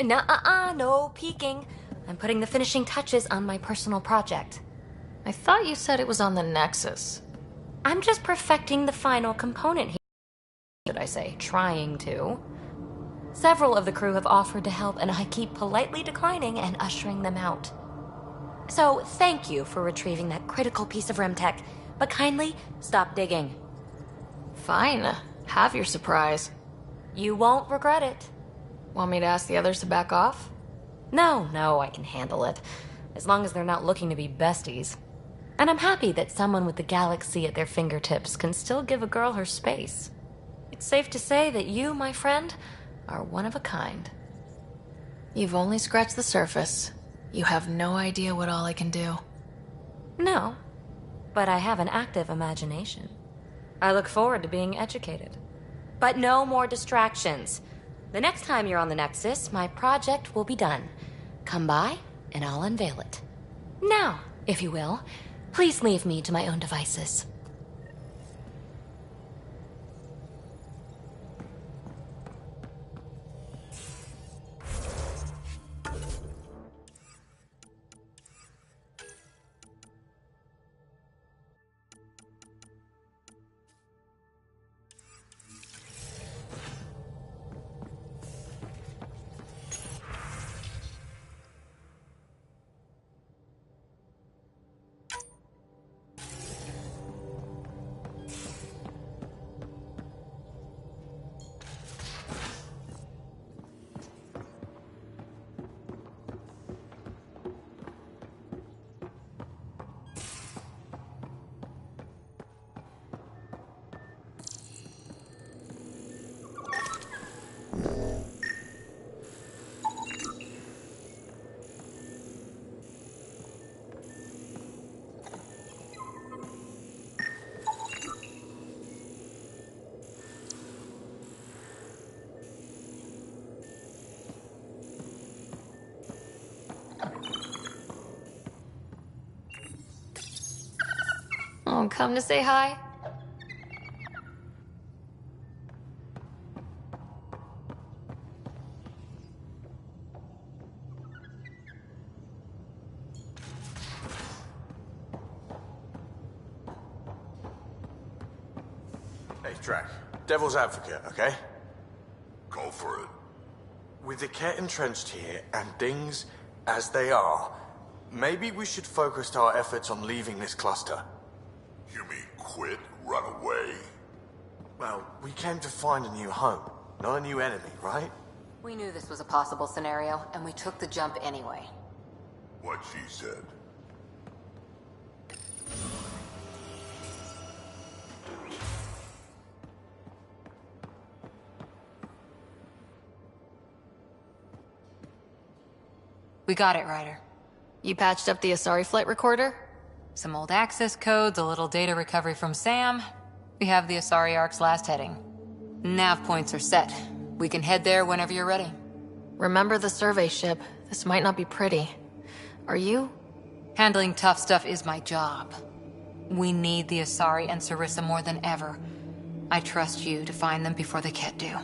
Nuh-uh, no peeking. I'm putting the finishing touches on my personal project. I thought you said it was on the Nexus. I'm just perfecting the final component here. Should I say, trying to. Several of the crew have offered to help, and I keep politely declining and ushering them out. So, thank you for retrieving that critical piece of REM tech, but kindly stop digging. Fine. Have your surprise. You won't regret it. Want me to ask the others to back off? No, I can handle it. As long as they're not looking to be besties. And I'm happy that someone with the galaxy at their fingertips can still give a girl her space. It's safe to say that you, my friend, are one of a kind. You've only scratched the surface. You have no idea what all I can do. No, but I have an active imagination. I look forward to being educated. But no more distractions. The next time you're on the Nexus, my project will be done. Come by, and I'll unveil it. Now, if you will, please leave me to my own devices. Don't come to say hi? Hey, Drac. Devil's advocate, okay? Go for it. With the Ket entrenched here, and things as they are, maybe we should focus our efforts on leaving this cluster. You mean quit? Run away? Well, we came to find a new home, not a new enemy, right? We knew this was a possible scenario, and we took the jump anyway. What she said. We got it, Ryder. You patched up the Asari flight recorder? Some old access codes, a little data recovery from Sam. We have the Asari Ark's last heading. Nav points are set. We can head there whenever you're ready. Remember the survey ship. This might not be pretty. Are you? Handling tough stuff is my job. We need the Asari and Sarissa more than ever. I trust you to find them before the Ket do.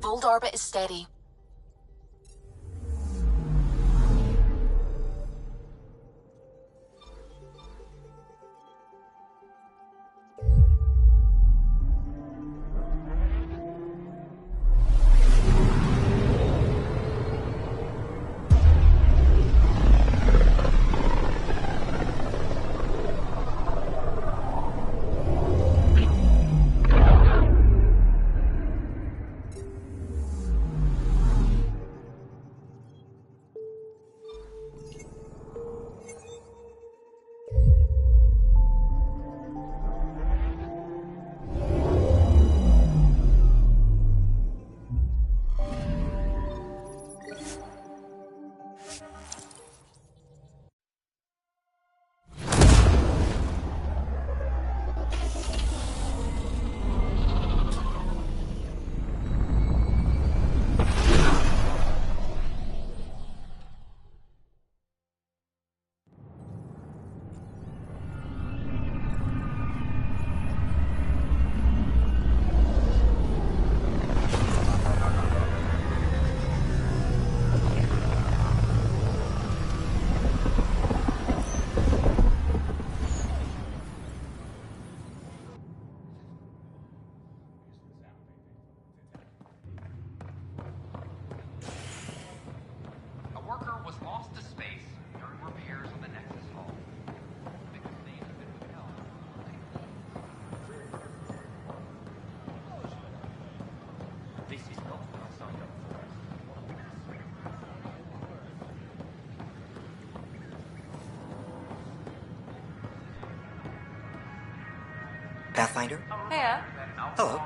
Fold orbit is steady. Pathfinder? Yeah. Hello.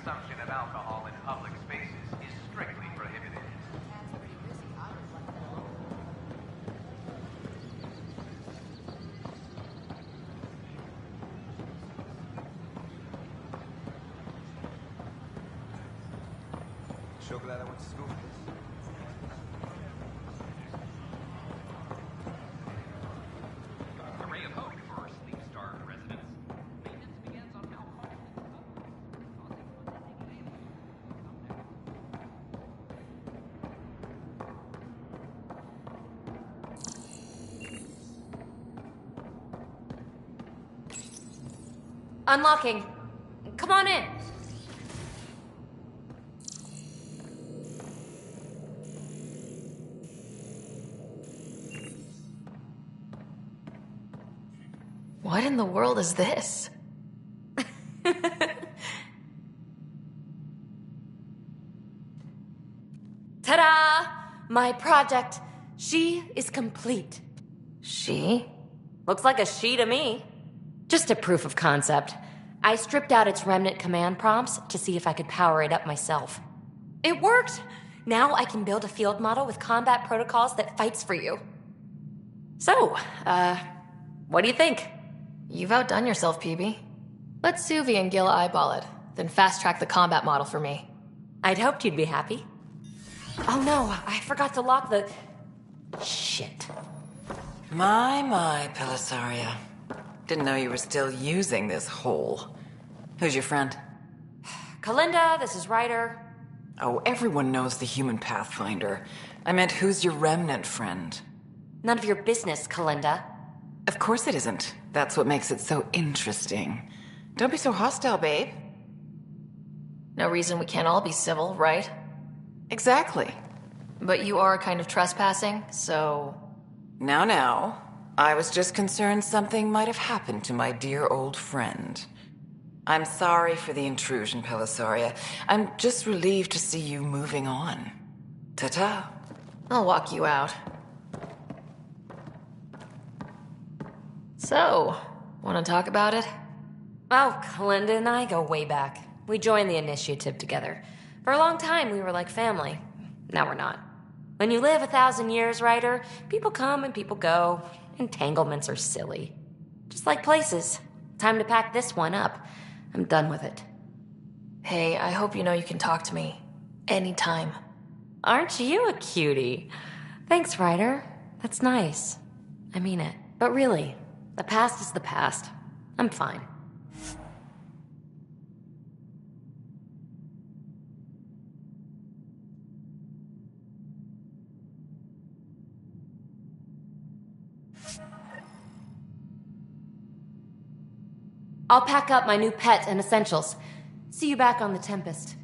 consumption of alcohol in public spaces is strictly prohibited. Sure glad I went to school for this. A ray of hope for sleep-starved residents. Maintenance begins on alcohol. Unlocking. Come on in. What in the world is this? Ta-da! My project. She is complete. She? Looks like a she to me. Just a proof of concept. I stripped out its remnant command prompts to see if I could power it up myself. It worked! Now I can build a field model with combat protocols that fights for you. So, what do you think? You've outdone yourself, PB. Let Suvi and Gil eyeball it, then fast-track the combat model for me. I'd hoped you'd be happy. Oh no, I forgot to lock the... Shit. My, Pelisaria. Didn't know you were still using this hole. Who's your friend? Kalinda, this is Ryder. Oh, everyone knows the human Pathfinder. I meant, who's your remnant friend? None of your business, Kalinda. Of course it isn't. That's what makes it so interesting. Don't be so hostile, babe. No reason we can't all be civil, right? Exactly. But you are kind of trespassing, so... Now. I was just concerned something might have happened to my dear old friend. I'm sorry for the intrusion, Pelisaria. I'm just relieved to see you moving on. Ta-ta. I'll walk you out. So, want to talk about it? Oh, Kalinda and I go way back. We joined the initiative together. For a long time, we were like family. Now we're not. When you live 1,000 years, Ryder, people come and people go. Entanglements are silly. Just like places. Time to pack this one up. I'm done with it. Hey, I hope you know you can talk to me. Anytime. Aren't you a cutie? Thanks, Ryder. That's nice. I mean it. But really, the past is the past. I'm fine. I'll pack up my new pet and essentials. See you back on the Tempest.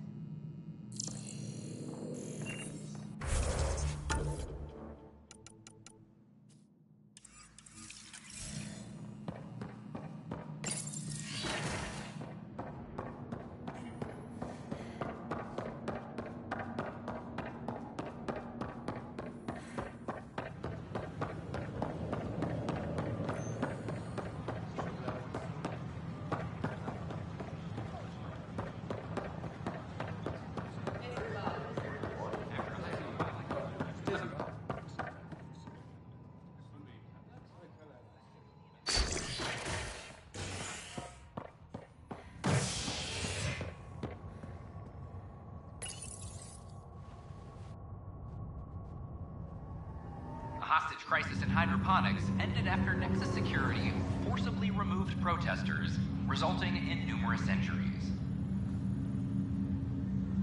Hostage crisis in hydroponics ended after Nexus Security forcibly removed protesters, resulting in numerous injuries.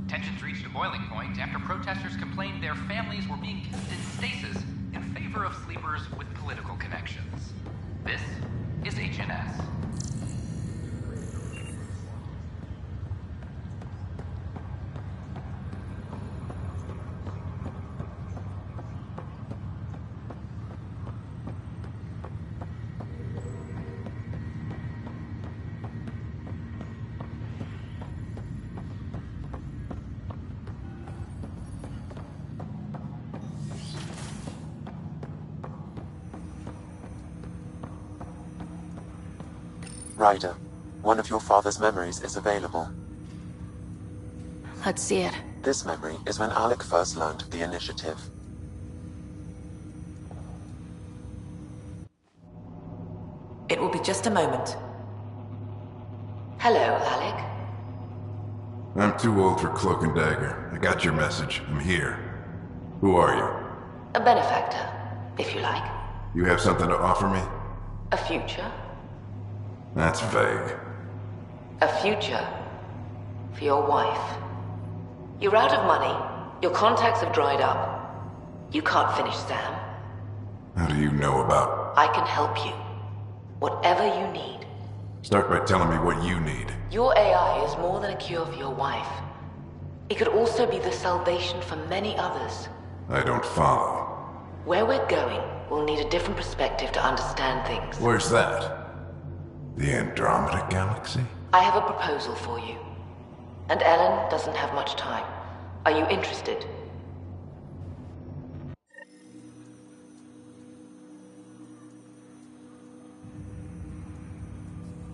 Tensions reached a boiling point after protesters complained their families were being kept in stasis in favor of sleepers with political connections. This is HNS. Ryder, one of your father's memories is available. Let's see it. This memory is when Alec first learned of the initiative. It will be just a moment. Hello, Alec. I'm too old for Cloak and Dagger. I got your message. I'm here. Who are you? A benefactor, if you like. You have something to offer me? A future. That's vague. A future for your wife. You're out of money. Your contacts have dried up. You can't finish Sam. How do you know about... I can help you. Whatever you need. Start by telling me what you need. Your AI is more than a cure for your wife. It could also be the salvation for many others. I don't follow. Where we're going, we'll need a different perspective to understand things. Where's that? The Andromeda Galaxy? I have a proposal for you. And Ellen doesn't have much time. Are you interested?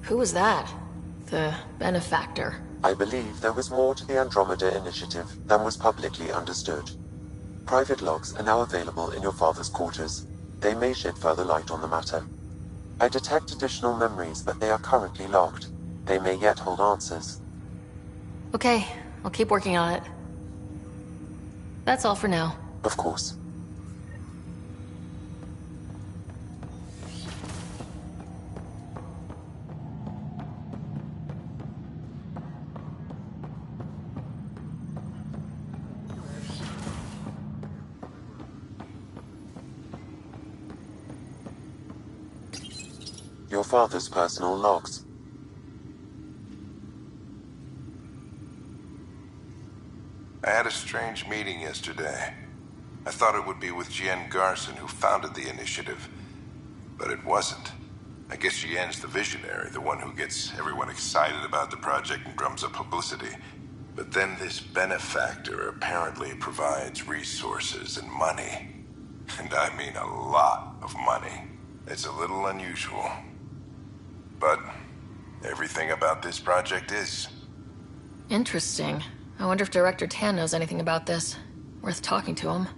Who was that? The benefactor. I believe there was more to the Andromeda Initiative than was publicly understood. Private logs are now available in your father's quarters. They may shed further light on the matter. I detect additional memories, but they are currently logged. They may yet hold answers. Okay, I'll keep working on it. That's all for now. Of course. Your father's personal logs. I had a strange meeting yesterday. I thought it would be with Jien Garson, who founded the initiative, but it wasn't. I guess Jien's the visionary, the one who gets everyone excited about the project and drums up publicity. But then this benefactor apparently provides resources and money. And I mean a lot of money. It's a little unusual. But everything about this project is. Interesting. I wonder if Director Tan knows anything about this. Worth talking to him.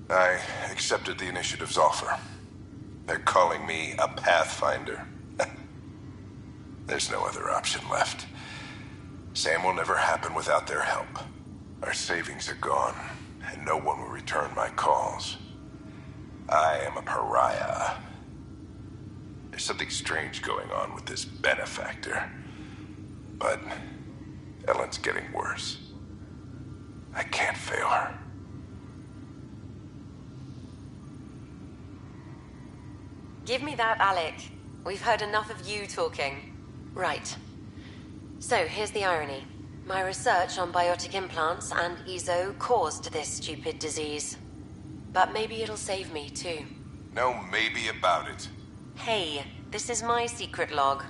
I accepted the initiative's offer. They're calling me a Pathfinder. There's no other option left. Sam will never happen without their help. Our savings are gone, and no one will return my calls. I am a pariah. There's something strange going on with this benefactor. But Ellen's getting worse. I can't fail her. Give me that, Alec. We've heard enough of you talking. Right. So, here's the irony. My research on biotic implants and EZO caused this stupid disease. But maybe it'll save me, too. No maybe about it. Hey, this is my secret log.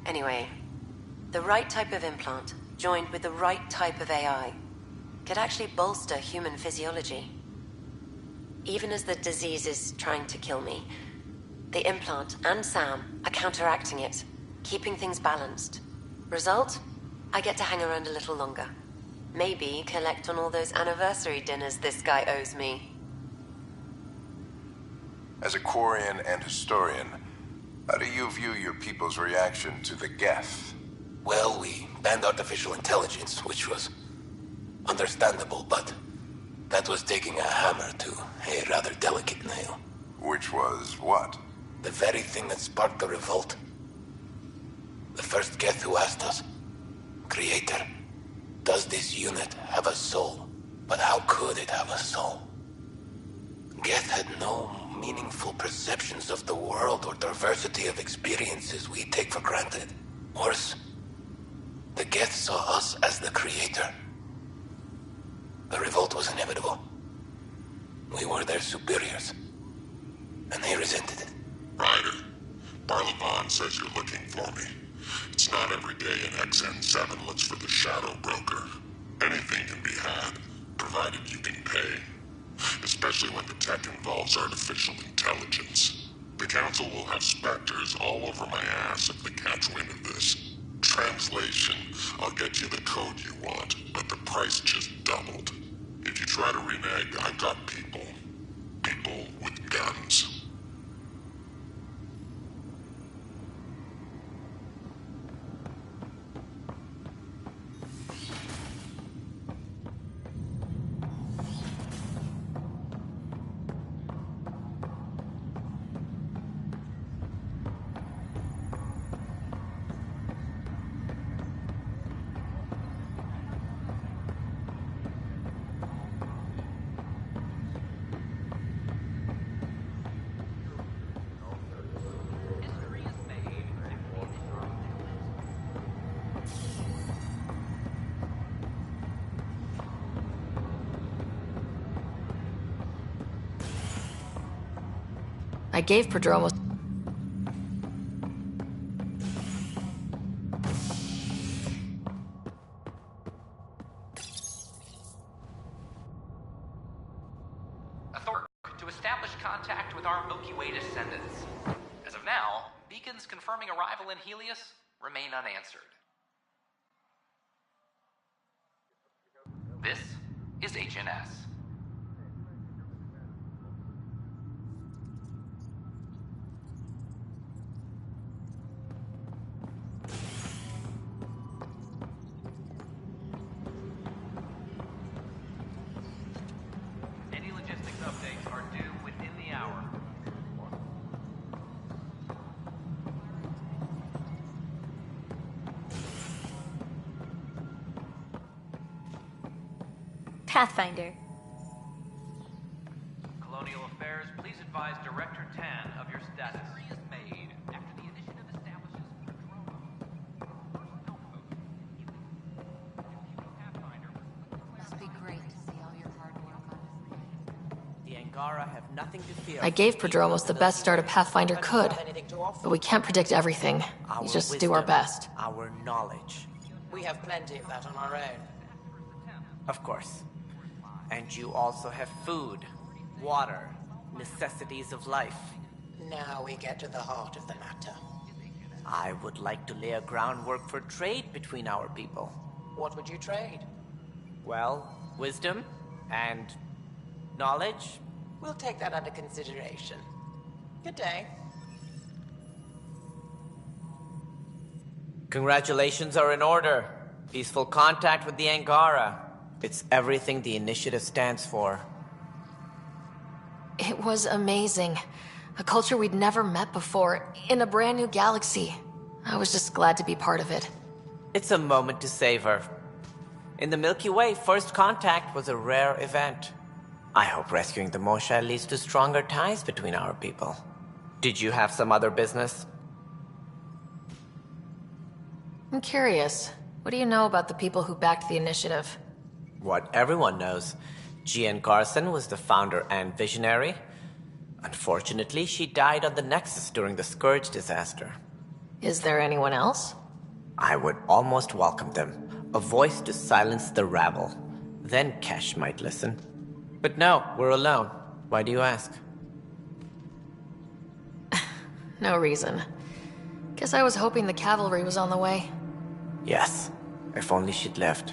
Anyway, the right type of implant, joined with the right type of AI, could actually bolster human physiology. Even as the disease is trying to kill me, the implant and Sam are counteracting it, keeping things balanced. Result? I get to hang around a little longer. Maybe collect on all those anniversary dinners this guy owes me. As a Quarian and historian, how do you view your people's reaction to the Geth? Well, we banned artificial intelligence, which was understandable, but that was taking a hammer to a rather delicate nail. Which was what? The very thing that sparked the revolt. The first Geth who asked us, Creator, does this unit have a soul? But how could it have a soul? Geth had no meaningful perceptions of the world or diversity of experiences we take for granted. Worse, the Geth saw us as the Creator. The revolt was inevitable. We were their superiors, and they resented it. Ryder, Barlavon says you're looking for me. It's not every day an XN7 looks for the Shadow Broker. Anything can be had, provided you can pay. Especially when the tech involves artificial intelligence. The Council will have specters all over my ass if they catch wind of this. translation, I'll get you the code you want, but the price just doubled. If you try to renege, I've got people. People with guns. I gave Prodromos. To establish contact with our Milky Way descendants. As of now, beacons confirming arrival in Helios remain unanswered. This is HNS. Any logistics updates are due within the hour. Pathfinder. Colonial Affairs, please advise Director Tan of your status. History is made after the initiative establishes Must be great to see all your hard work on display. The Angara have nothing to fear. I gave Prodromos the best start a Pathfinder could, but we can't predict everything. We just do our best. Our knowledge. We have plenty of that on our own. Of course. And you also have food, water, necessities of life. Now we get to the heart of the matter. I would like to lay a groundwork for trade between our people. What would you trade? Well, wisdom and knowledge. We'll take that under consideration. Good day. Congratulations are in order. Peaceful contact with the Angara. It's everything the initiative stands for. It was amazing. A culture we'd never met before, in a brand new galaxy. I was just glad to be part of it. It's a moment to savor. In the Milky Way, first contact was a rare event. I hope rescuing the Moshae leads to stronger ties between our people. Did you have some other business? I'm curious. What do you know about the people who backed the initiative? What everyone knows. Jean Garson was the founder and visionary. Unfortunately, she died on the Nexus during the Scourge disaster. Is there anyone else? I would almost welcome them. A voice to silence the rabble. Then Kesh might listen. But no, we're alone. Why do you ask? No reason. Guess I was hoping the cavalry was on the way. Yes, if only she'd lived.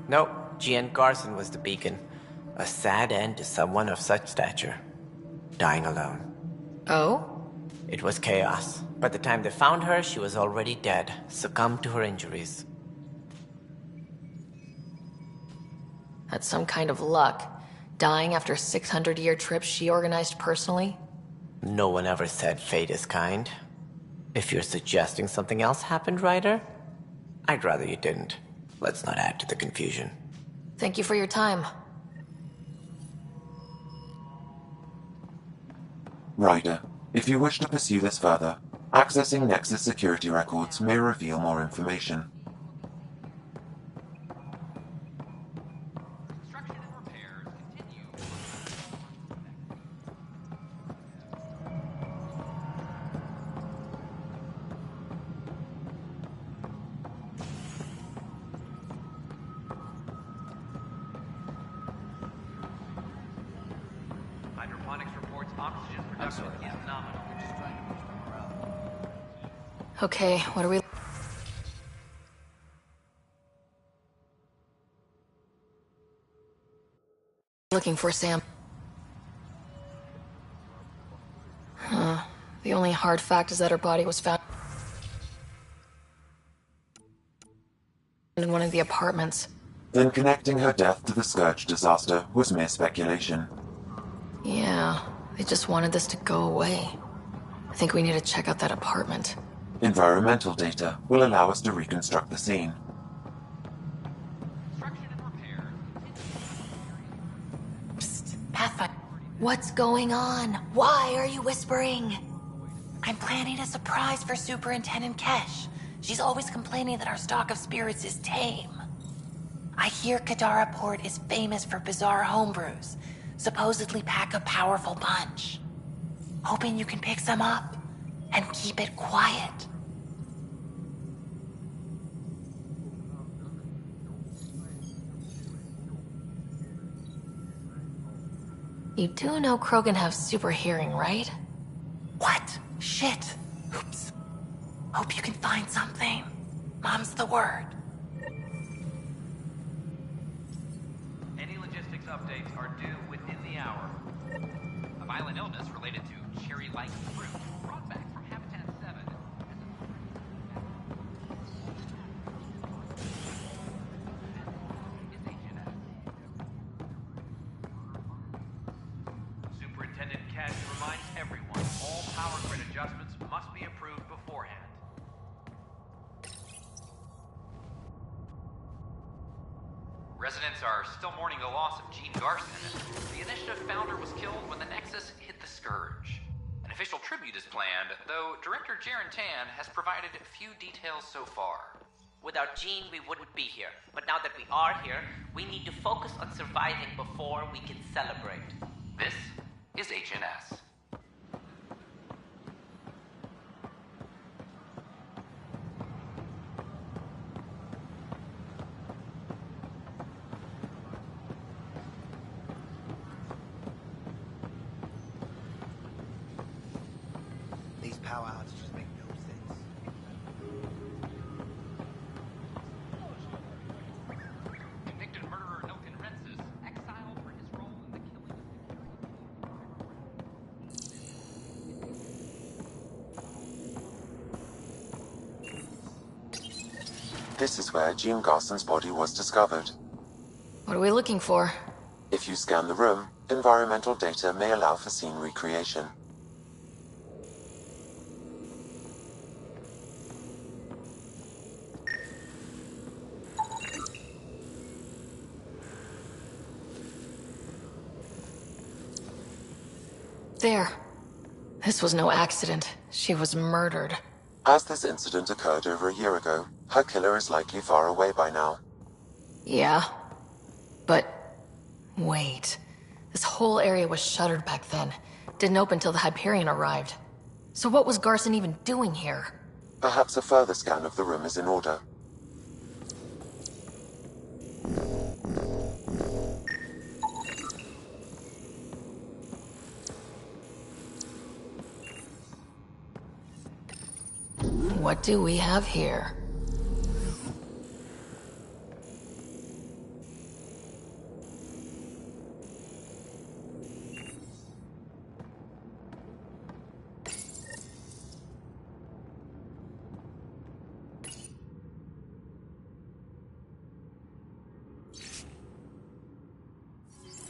Nope, Jean Garson was the beacon. A sad end to someone of such stature. Dying alone. Oh? It was chaos. By the time they found her, she was already dead, succumbed to her injuries. That's some kind of luck. Dying after a 600-year trip she organized personally? No one ever said fate is kind. If you're suggesting something else happened, Ryder, I'd rather you didn't. Let's not add to the confusion. Thank you for your time. Ryder, if you wish to pursue this further, accessing Nexus security records may reveal more information. Hydroponics reports oxygen production is nominal. Okay, what are we... Looking for Sam. Huh. The only hard fact is that her body was found in one of the apartments. Then connecting her death to the Scourge disaster was mere speculation. Yeah, they just wanted this to go away. I think we need to check out that apartment. Environmental data will allow us to reconstruct the scene. Psst, Pathfinder. What's going on? Why are you whispering? I'm planning a surprise for Superintendent Kesh. She's always complaining that our stock of spirits is tame. I hear Kadara Port is famous for bizarre homebrews, supposedly pack a powerful punch. Hoping you can pick some up and keep it quiet. You do know Krogan have super hearing, right? What? Shit. Oops. Hope you can find something. Mom's the word. Any logistics updates are due within the hour. A violent illness related to cherry-like fruit brought back from Habitat 7. Superintendent Cash reminds everyone all power grid adjustments must be approved beforehand. Residents are still mourning the loss of Gene Garson. The initiative founder was killed when the Nexus hit the Scourge. An official tribute is planned, though Director Jaren Tan has provided few details so far. Without Gene, we wouldn't be here. But now that we are here, we need to focus on surviving before we can celebrate. This is HNS. These power outages make no sense. Convicted murderer Nilken Rensis, exiled for his role in the killing of This is where Gene Garson's body was discovered. What are we looking for? If you scan the room, environmental data may allow for scene recreation. There. This was no accident. She was murdered. As this incident occurred over a year ago, her killer is likely far away by now. Yeah. But... wait. This whole area was shuttered back then. Didn't open till the Hyperion arrived. So what was Garson even doing here? Perhaps a further scan of the room is in order. What do we have here?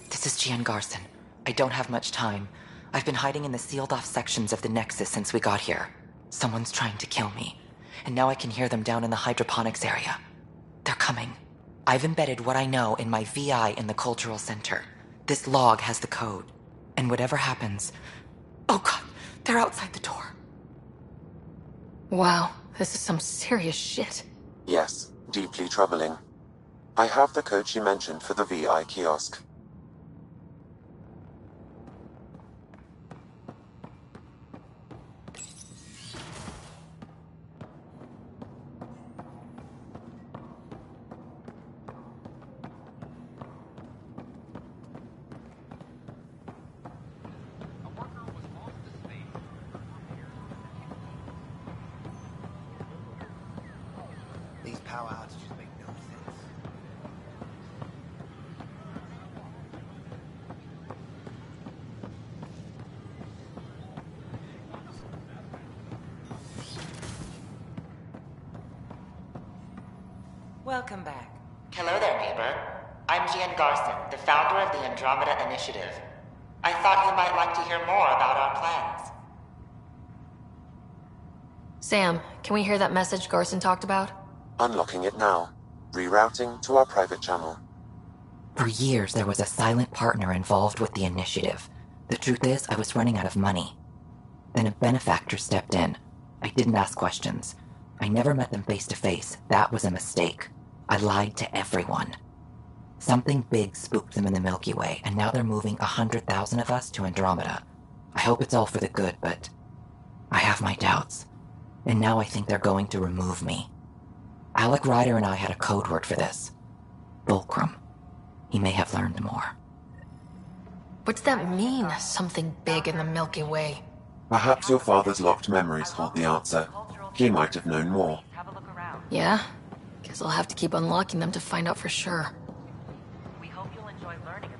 This is Gian Garson. I don't have much time. I've been hiding in the sealed-off sections of the Nexus since we got here. Someone's trying to kill me, and now I can hear them down in the hydroponics area. They're coming. I've embedded what I know in my VI in the Cultural Center. This log has the code. And whatever happens... Oh god, they're outside the door. Wow, this is some serious shit. Yes, deeply troubling. I have the code she mentioned for the VI kiosk. These power outages make no sense. Welcome back. Hello there, neighbor. I'm Gian Garson, the founder of the Andromeda Initiative. I thought you might like to hear more about our plans. Sam, can we hear that message Garson talked about? Unlocking it now. Rerouting to our private channel. For years, there was a silent partner involved with the initiative. The truth is, I was running out of money. Then a benefactor stepped in. I didn't ask questions. I never met them face to face. That was a mistake. I lied to everyone. Something big spooked them in the Milky Way, and now they're moving 100,000 of us to Andromeda. I hope it's all for the good, but I have my doubts. And now I think they're going to remove me. Alec Ryder and I had a code word for this. Fulcrum. He may have learned more. What's that mean, something big in the Milky Way? Perhaps your father's locked memories hold the answer. He might have known more. Yeah? Guess I'll have to keep unlocking them to find out for sure. We hope you'll enjoy learning.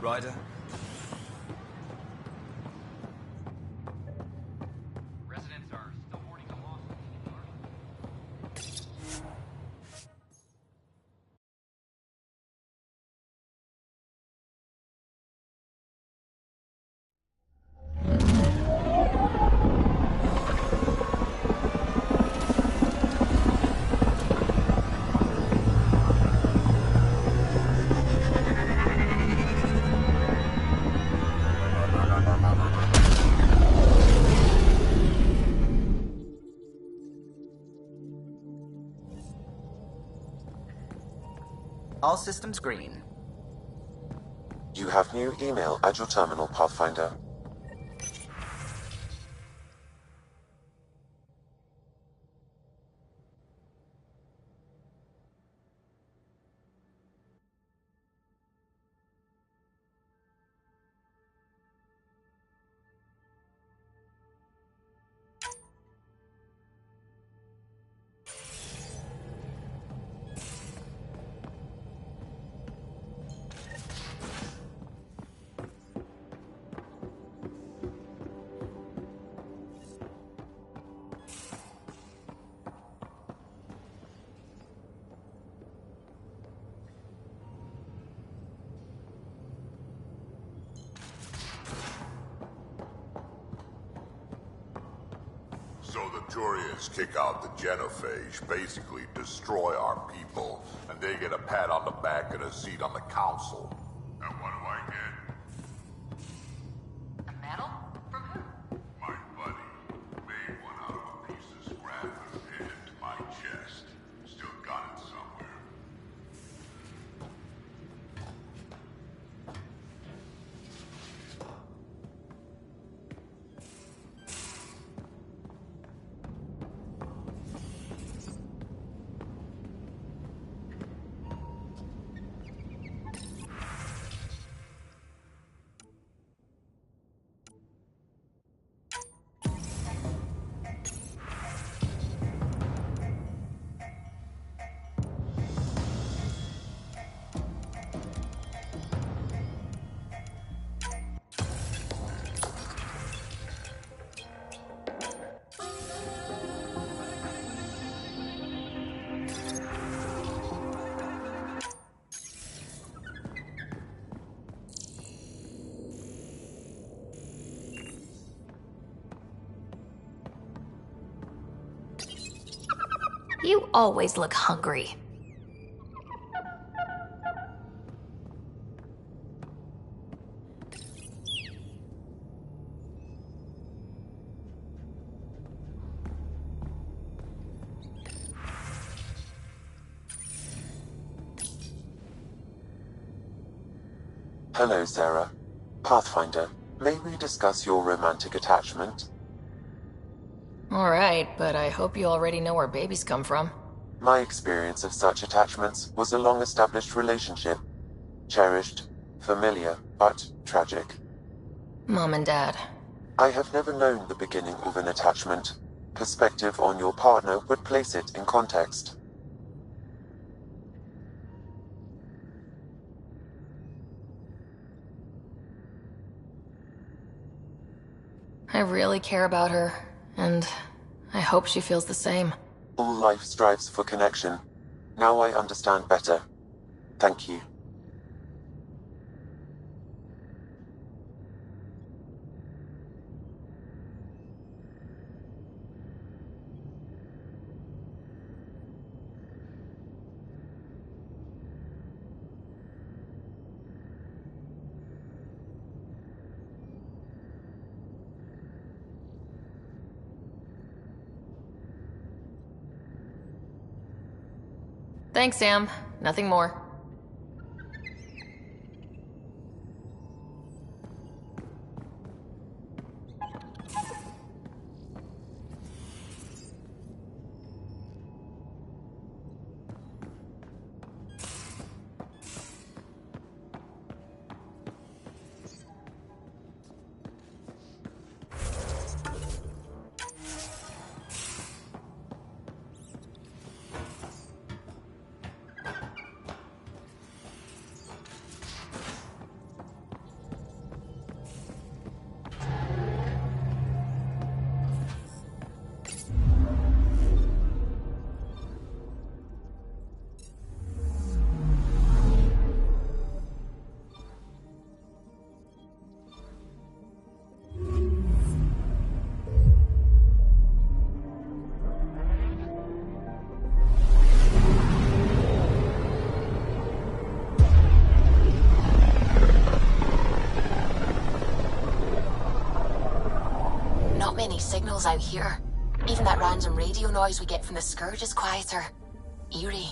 Ryder? Residents are still mourning the loss of All systems green. You have new email at your terminal, Pathfinder. So the Turians kick out the Genophage, basically destroy our people, and they get a pat on the back and a seat on the council. And what do I get? A medal? From who? My buddy made one out of a piece of scrap and pinned it to my chest. Still got it somewhere. You always look hungry. Hello, Sarah. Pathfinder, may we discuss your romantic attachment? Alright, but I hope you already know where babies come from. My experience of such attachments was a long-established relationship. Cherished, familiar, but tragic. Mom and Dad. I have never known the beginning of an attachment. Perspective on your partner would place it in context. I really care about her, and I hope she feels the same. All life strives for connection. Now I understand better. Thank you. Thanks, Sam. Nothing more. Many signals out here. Even that random radio noise we get from the Scourge is quieter. Eerie.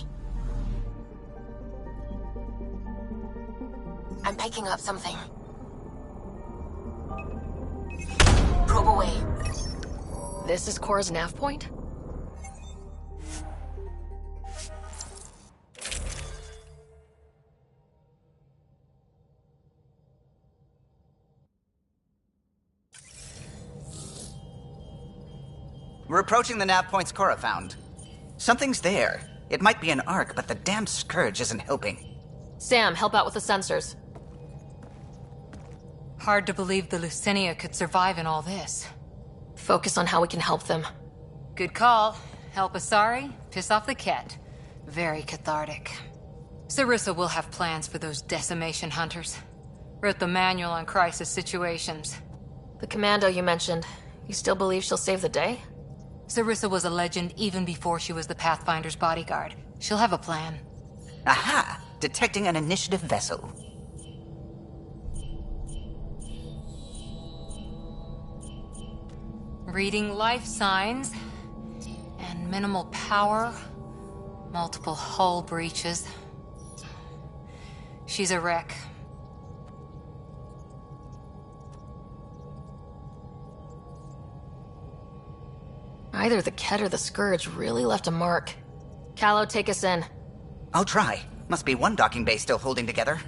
I'm picking up something. Probe away. This is Cora's nav point? We're approaching the nav points Cora found. Something's there. It might be an arc, but the damn Scourge isn't helping. Sam, help out with the sensors. Hard to believe the Lucinia could survive in all this. Focus on how we can help them. Good call. Help Asari, piss off the Ket. Very cathartic. Sarissa will have plans for those decimation hunters. Wrote the manual on crisis situations. The commando you mentioned, you still believe she'll save the day? Sarissa was a legend even before she was the Pathfinder's bodyguard. She'll have a plan. Aha! Detecting an initiative vessel. Reading life signs. And minimal power. Multiple hull breaches. She's a wreck. Either the Ket or the Scourge really left a mark. Callow, take us in. I'll try. Must be one docking bay still holding together.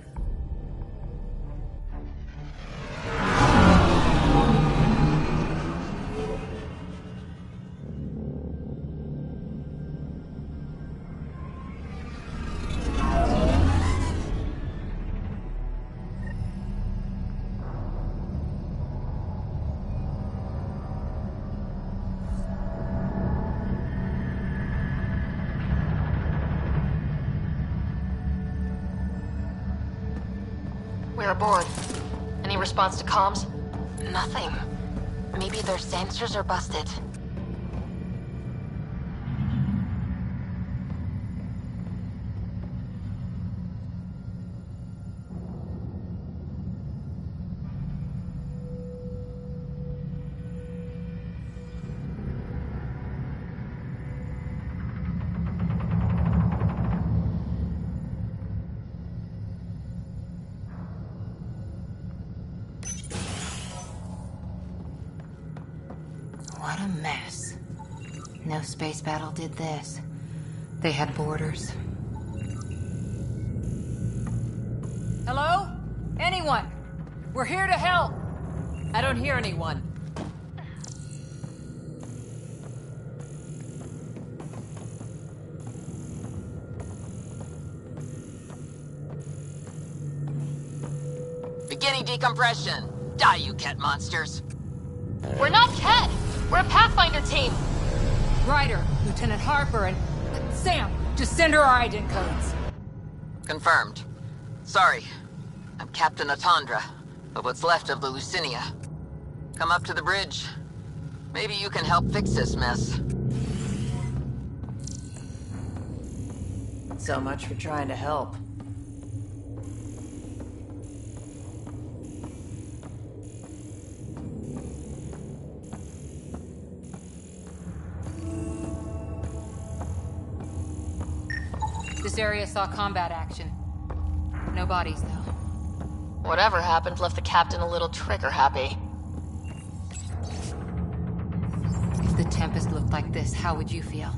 We're aboard. Any response to comms? Nothing. Maybe their sensors are busted. What a mess. No space battle did this. They had borders. Hello? Anyone? We're here to help! I don't hear anyone. Beginning decompression. Die, you cat monsters. We're not Ket! We're a Pathfinder team! Ryder, Lieutenant Harper, and Sam, just send her our ident codes. Confirmed. Sorry. I'm Captain Atandra, of what's left of the Lucinia. Come up to the bridge. Maybe you can help fix this mess. So much for trying to help. This area saw combat action. No bodies, though. Whatever happened left the captain a little trigger happy. If the Tempest looked like this, how would you feel?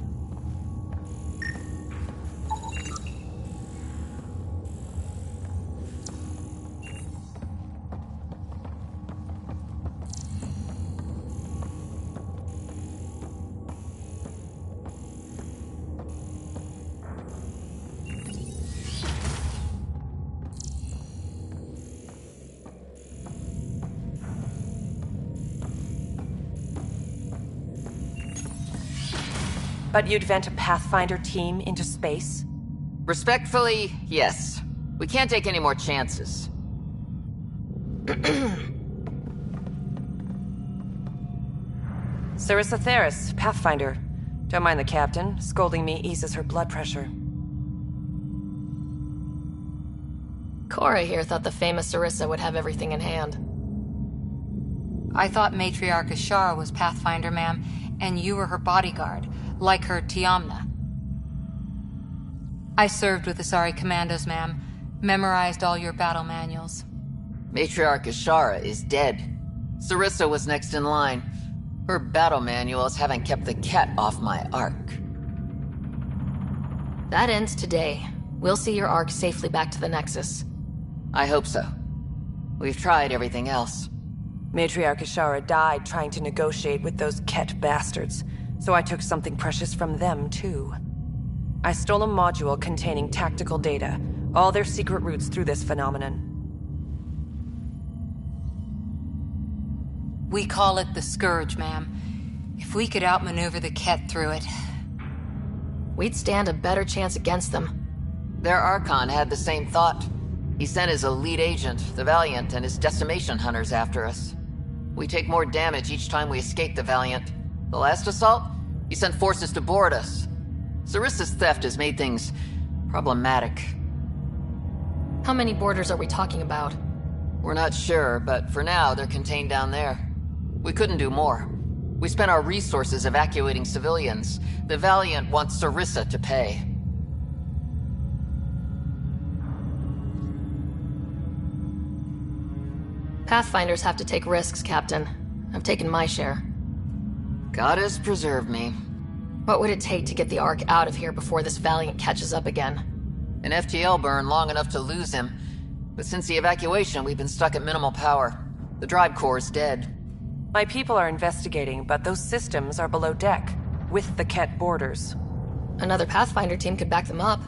But you'd vent a Pathfinder team into space? Respectfully, yes. We can't take any more chances. Sarissa Theris, Pathfinder. Don't mind the captain. Scolding me eases her blood pressure. Cora here thought the famous Sarissa would have everything in hand. I thought Matriarch Ashara was Pathfinder, ma'am, and you were her bodyguard, like her Tiamna. I served with the Asari Commandos, ma'am. Memorized all your battle manuals. Matriarch Ashara is dead. Sarissa was next in line. Her battle manuals haven't kept the cat off my ark. That ends today. We'll see your ark safely back to the Nexus. I hope so. We've tried everything else. Matriarch Ashara died trying to negotiate with those Ket bastards, so I took something precious from them, too. I stole a module containing tactical data, all their secret routes through this phenomenon. We call it the Scourge, ma'am. If we could outmaneuver the Ket through it... we'd stand a better chance against them. Their Archon had the same thought. He sent his elite agent, the Valiant, and his decimation hunters after us. We take more damage each time we escape the Valiant. The last assault, he sent forces to board us. Sarissa's theft has made things problematic. How many boarders are we talking about? We're not sure, but for now, they're contained down there. We couldn't do more. We spent our resources evacuating civilians. The Valiant wants Sarissa to pay. Pathfinders have to take risks, Captain. I've taken my share. God has preserved me. What would it take to get the Ark out of here before this Valiant catches up again? An FTL burn long enough to lose him. But since the evacuation, we've been stuck at minimal power. The drive core is dead. My people are investigating, but those systems are below deck, with the Ket borders. Another Pathfinder team could back them up.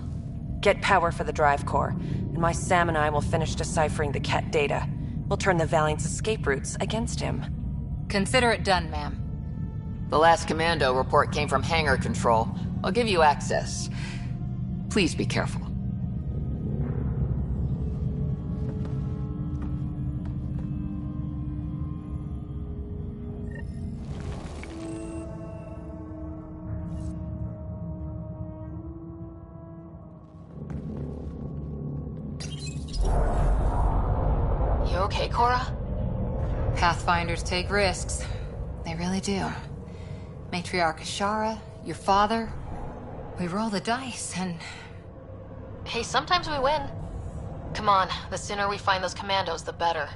Get power for the drive core, and my Sam and I will finish deciphering the Ket data. We'll turn the Valiant's escape routes against him. Consider it done, ma'am. The last commando report came from hangar control. I'll give you access. Please be careful. You okay, Cora? Pathfinders take risks. They really do. Matriarch Ashara, your father. We roll the dice and... Hey, sometimes we win. Come on, the sooner we find those commandos, the better.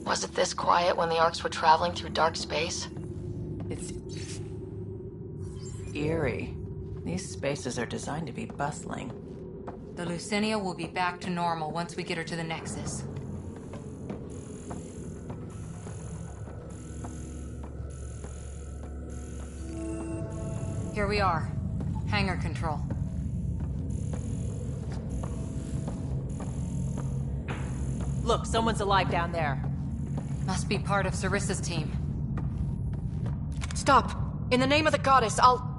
Was it this quiet when the Arks were traveling through dark space? It's eerie. These spaces are designed to be bustling. The Lucinia will be back to normal once we get her to the Nexus. Here we are. Hangar control. Look, someone's alive down there. Must be part of Sarissa's team. Stop! In the name of the goddess, I'll...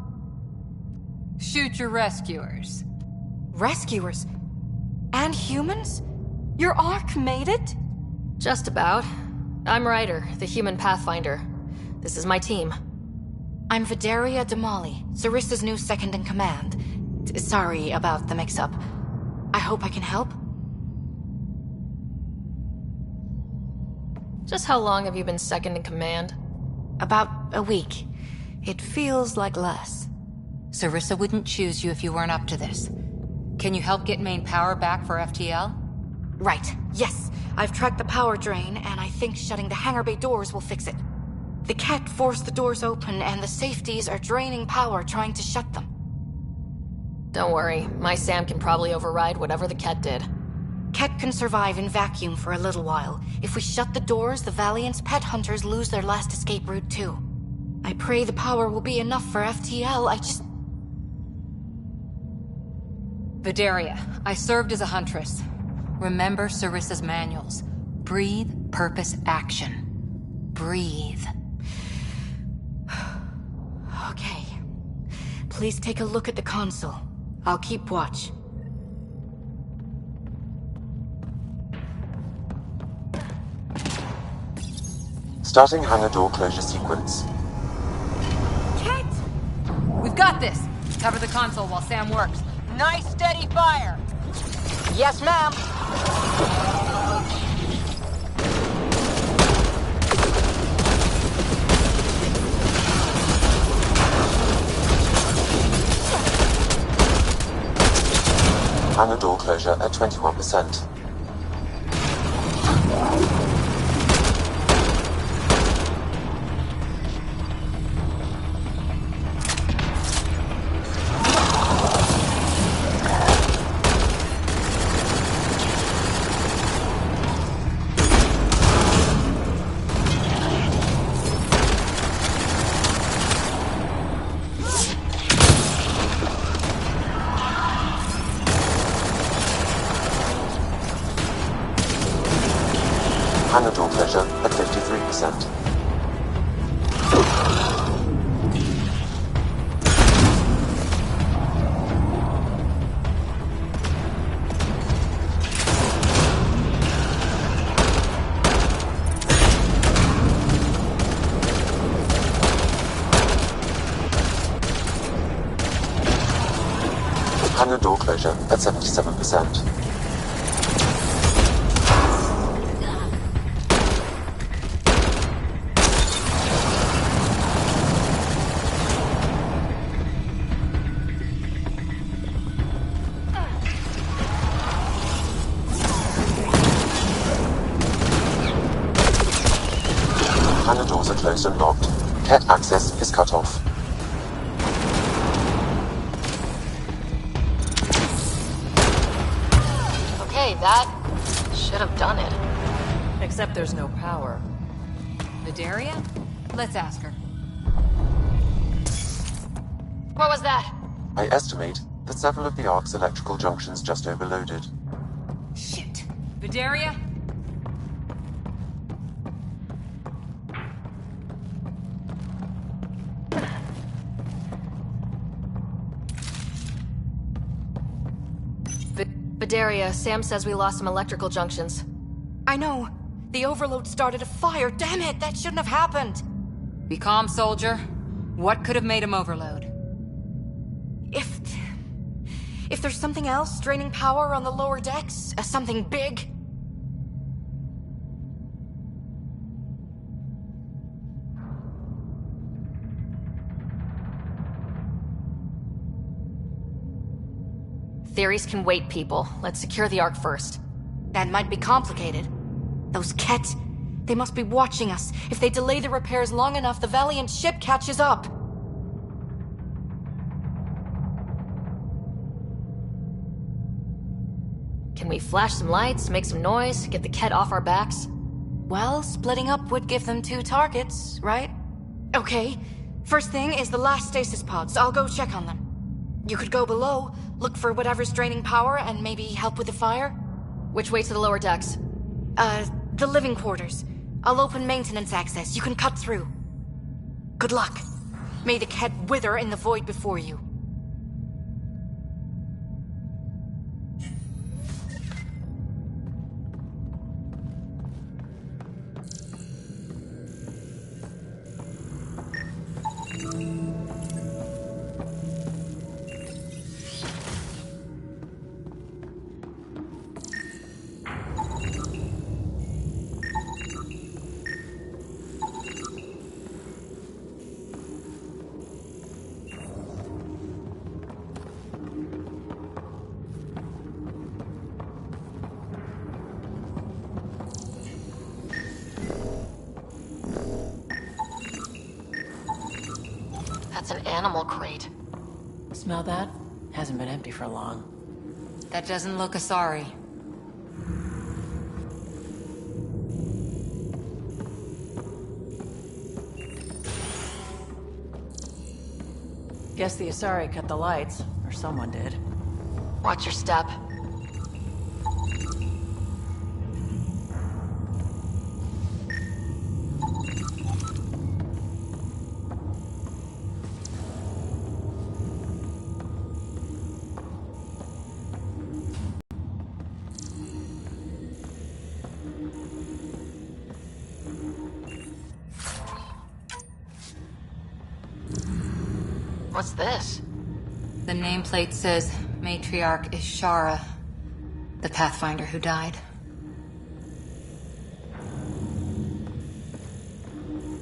Shoot your rescuers. Rescuers? And humans? Your Ark made it? Just about. I'm Ryder, the human pathfinder. This is my team. I'm Vidaria Damali, Sarissa's new second-in-command. Sorry about the mix-up. I hope I can help. Just how long have you been second in command? About a week. It feels like less. Sarissa wouldn't choose you if you weren't up to this. Can you help get main power back for FTL? Right, yes. I've tracked the power drain, and I think shutting the hangar bay doors will fix it. The Ket forced the doors open, and the safeties are draining power trying to shut them. Don't worry, my Sam can probably override whatever the Ket did. Ket can survive in vacuum for a little while. If we shut the doors, the Valiant's pet hunters lose their last escape route too. I pray the power will be enough for FTL, I just... Vidaria, I served as a huntress. Remember Sarissa's manuals. Breathe, purpose, action. Breathe. Okay. Please take a look at the console. I'll keep watch. Starting hangar door closure sequence. Ket! We've got this. Cover the console while Sam works. Nice steady fire! Yes, ma'am! Hangar door closure at 21%. Hangar door closure at 53%. Hangar door closure at 77%. Hangar doors are closed and locked. Ket access is cut off. Okay, that should have done it. Except there's no power. Vidaria? Let's ask her. What was that? I estimate that several of the Ark's electrical junctions just overloaded. Shit. Vidaria? Vidaria, Sam says we lost some electrical junctions. I know. The overload started a fire. Damn it, that shouldn't have happened. Be calm, soldier. What could have made him overload? If there's something else draining power on the lower decks, something big... Theories can wait, people. Let's secure the Ark first. That might be complicated. Those Ket... They must be watching us. If they delay the repairs long enough, the Valiant ship catches up. Can we flash some lights, make some noise, get the Ket off our backs? Well, splitting up would give them 2 targets, right? Okay. First thing is the last stasis pods. I'll go check on them. You could go below, look for whatever's draining power, and maybe help with the fire? Which way to the lower decks? The living quarters. I'll open maintenance access. You can cut through. Good luck. May the Ket wither in the void before you. That's an animal crate. Smell that? Hasn't been empty for long. That doesn't look Asari. Guess the Asari cut the lights, or someone did. Watch your step. What's this? The nameplate says Matriarch Ishara, the Pathfinder who died.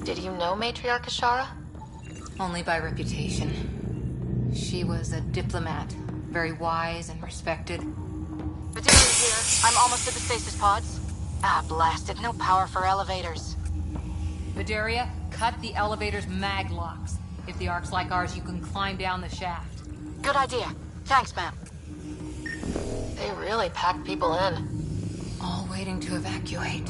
Did you know Matriarch Ashara? Only by reputation. She was a diplomat, very wise and respected. Bedelia here. I'm almost at the stasis pods. Ah, blast it. No power for elevators. Vidaria, cut the elevator's mag locks. If the Ark's like ours, you can climb down the shaft. Good idea. Thanks, ma'am. They really packed people in. All waiting to evacuate.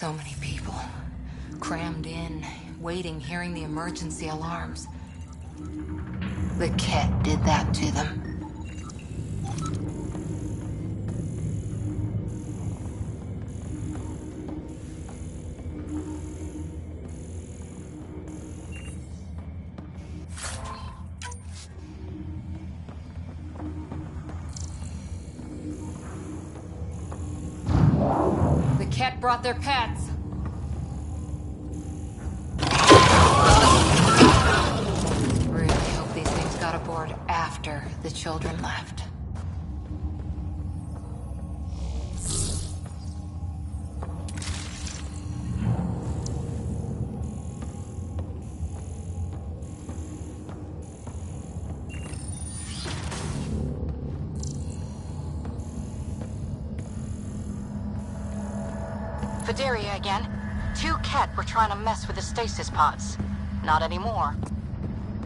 So many people. Crammed in, waiting, hearing the emergency alarms. The Ket did that to them. The Ket brought their pets. Really hope these things got aboard after the children left. Vidaria again. 2 Ket were trying to mess with the stasis pods. Not anymore.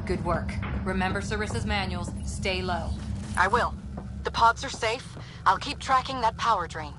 Good work. Remember Sarissa's manuals. Stay low. I will. The pods are safe. I'll keep tracking that power drain.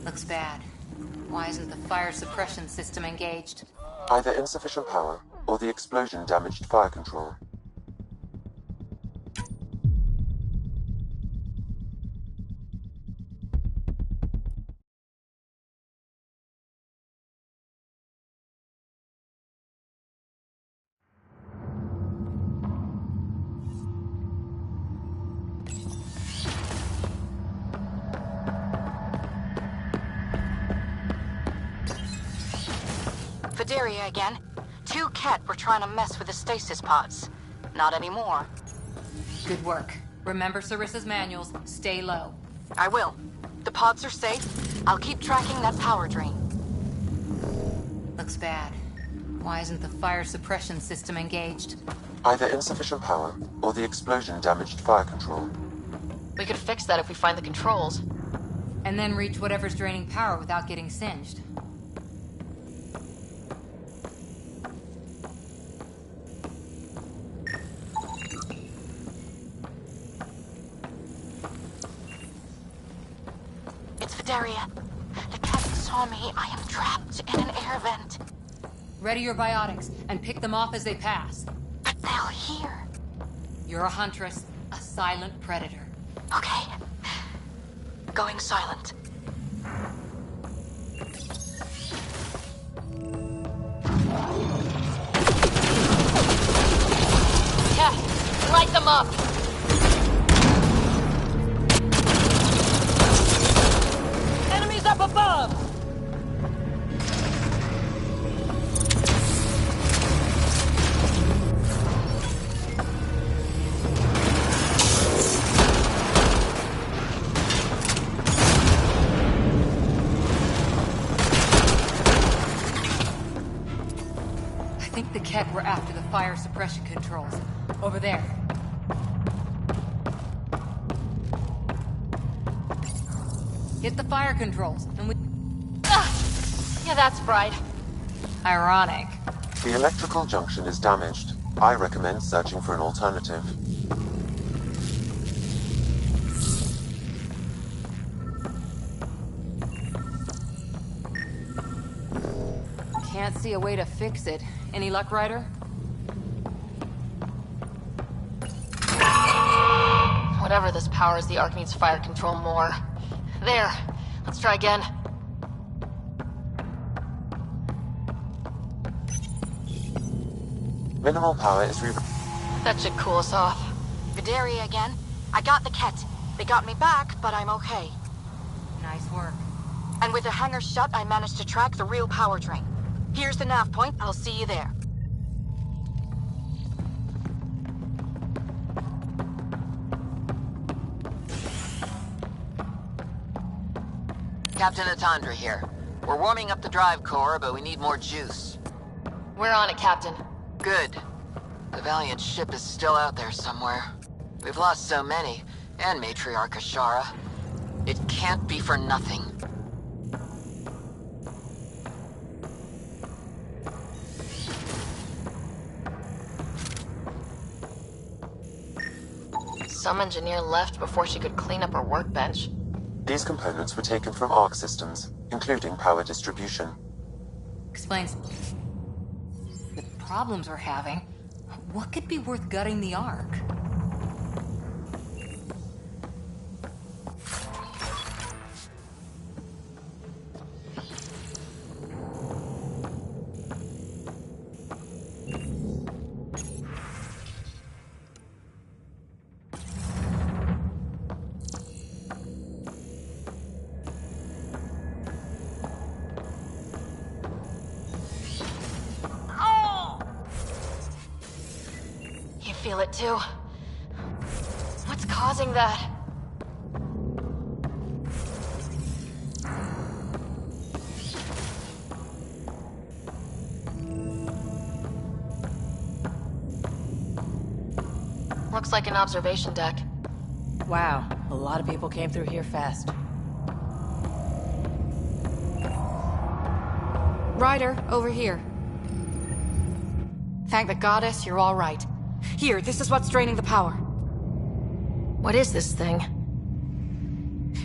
Looks bad. Why isn't the fire suppression system engaged? Either insufficient power, or the explosion damaged fire control. Fideria again. 2 Ket were trying to mess with the stasis pods. Not anymore. Good work. Remember Sarissa's manuals. Stay low. I will. The pods are safe. I'll keep tracking that power drain. Looks bad. Why isn't the fire suppression system engaged? Either insufficient power, or the explosion damaged fire control. We could fix that if we find the controls. And then reach whatever's draining power without getting singed. It's Fideria. The Ket saw me. I am trapped in an air vent. Ready your biotics, and pick them off as they pass. But they'll hear. You're a huntress, a silent predator. Okay. Going silent. Yeah, light them up! Enemies up above! I think the Ket were after the fire suppression controls. Over there. Hit the fire controls, and we... Yeah, that's fried. Ironic. The electrical junction is damaged. I recommend searching for an alternative. Can't see a way to fix it. Any luck, Ryder? Whatever this powers, the Ark needs fire control more. There. Let's try again. Minimal power is That should cool us off. Fideria again. I got the Ket. They got me back, but I'm okay. Nice work. And with the hangar shut, I managed to track the real power drain. Here's the nav point. I'll see you there. Captain Atandra here. We're warming up the drive core, but we need more juice. We're on it, Captain. Good. The Valiant ship is still out there somewhere. We've lost so many, and Matriarch Ashara. It can't be for nothing. Some engineer left before she could clean up her workbench. These components were taken from Ark systems, including power distribution. Explains the problems we're having. What could be worth gutting the Ark? Feel it too. What's causing that? Looks like an observation deck. Wow, a lot of people came through here fast. Ryder, over here. Thank the goddess, you're all right. Here, this is what's draining the power. What is this thing?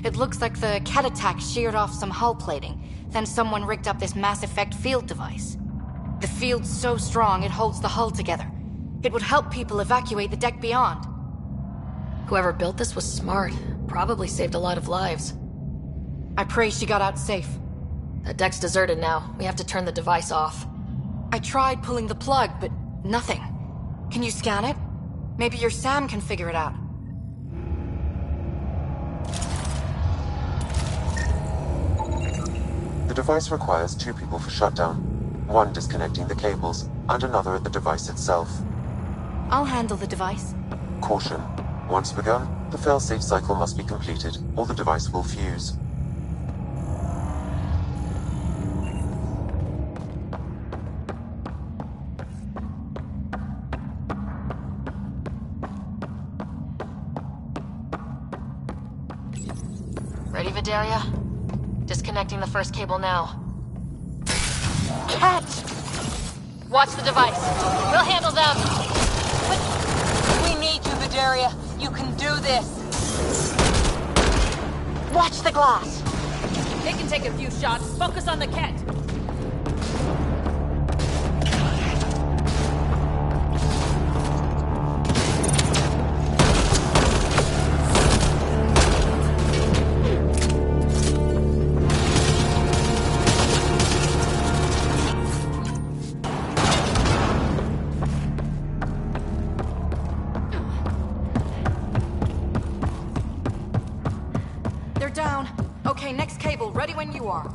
It looks like the Ket attack sheared off some hull plating. Then someone rigged up this Mass Effect field device. The field's so strong it holds the hull together. It would help people evacuate the deck beyond. Whoever built this was smart. Probably saved a lot of lives. I pray she got out safe. The deck's deserted now. We have to turn the device off. I tried pulling the plug, but nothing. Can you scan it? Maybe your Sam can figure it out. The device requires 2 people for shutdown. 1 disconnecting the cables, and another at the device itself. I'll handle the device. Caution. Once begun, the failsafe cycle must be completed, or the device will fuse. Ready, Vidaria? Disconnecting the first cable now. Ket! Watch the device. We'll handle them. We need you, Vidaria. You can do this. Watch the glass. They can take a few shots. Focus on the Ket. Down. Okay, next cable, ready when you are.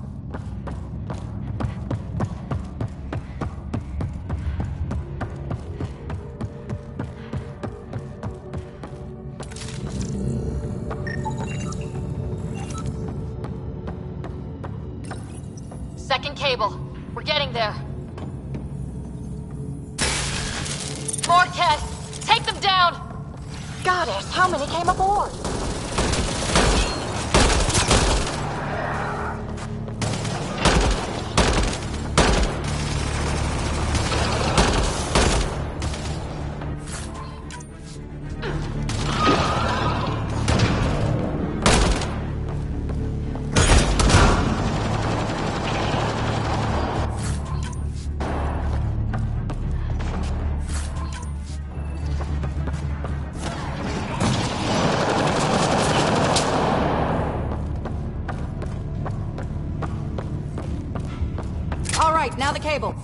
Second cable. We're getting there. More Ket! Take them down! Goddess, how many came aboard? All right, now the cable.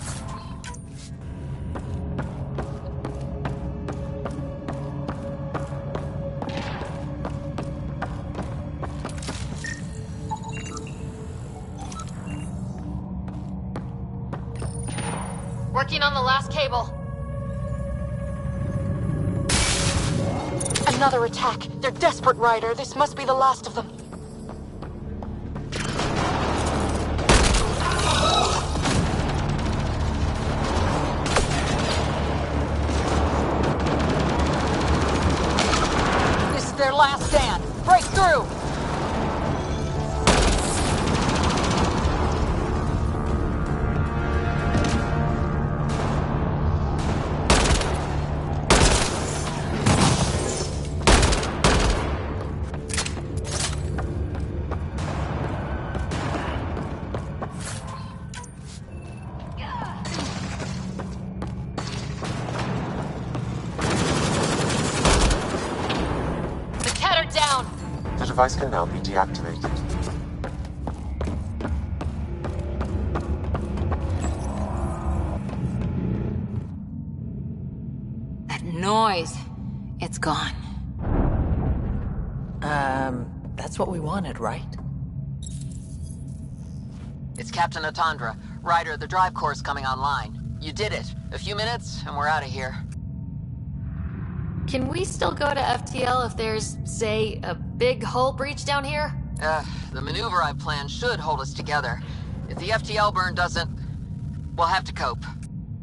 Working on the last cable. Another attack. They're desperate, Ryder. This must be the last of them. This is their last stand. Break through! The device can now be deactivated. That noise. It's gone. That's what we wanted, right? It's Captain Atandra. Ryder, the drive core's coming online. You did it. A few minutes, and we're out of here. Can we still go to FTL if there's, say, a big hull breach down here? The maneuver I planned should hold us together. If the FTL burn doesn't, we'll have to cope.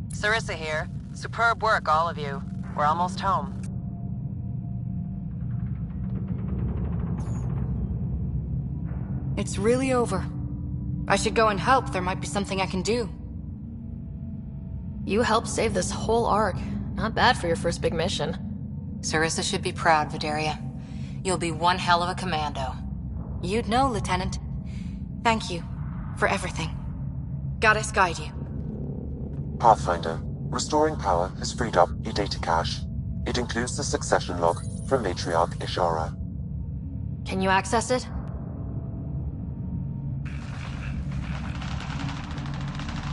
Sarissa here. Superb work, all of you. We're almost home. It's really over. I should go and help. There might be something I can do. You helped save this whole arc. Not bad for your first big mission. Sarissa should be proud, Vidaria. You'll be one hell of a commando. You'd know, Lieutenant. Thank you for everything. Goddess guide you. Pathfinder, restoring power has freed up a data cache. It includes the succession log from Matriarch Ishara. Can you access it?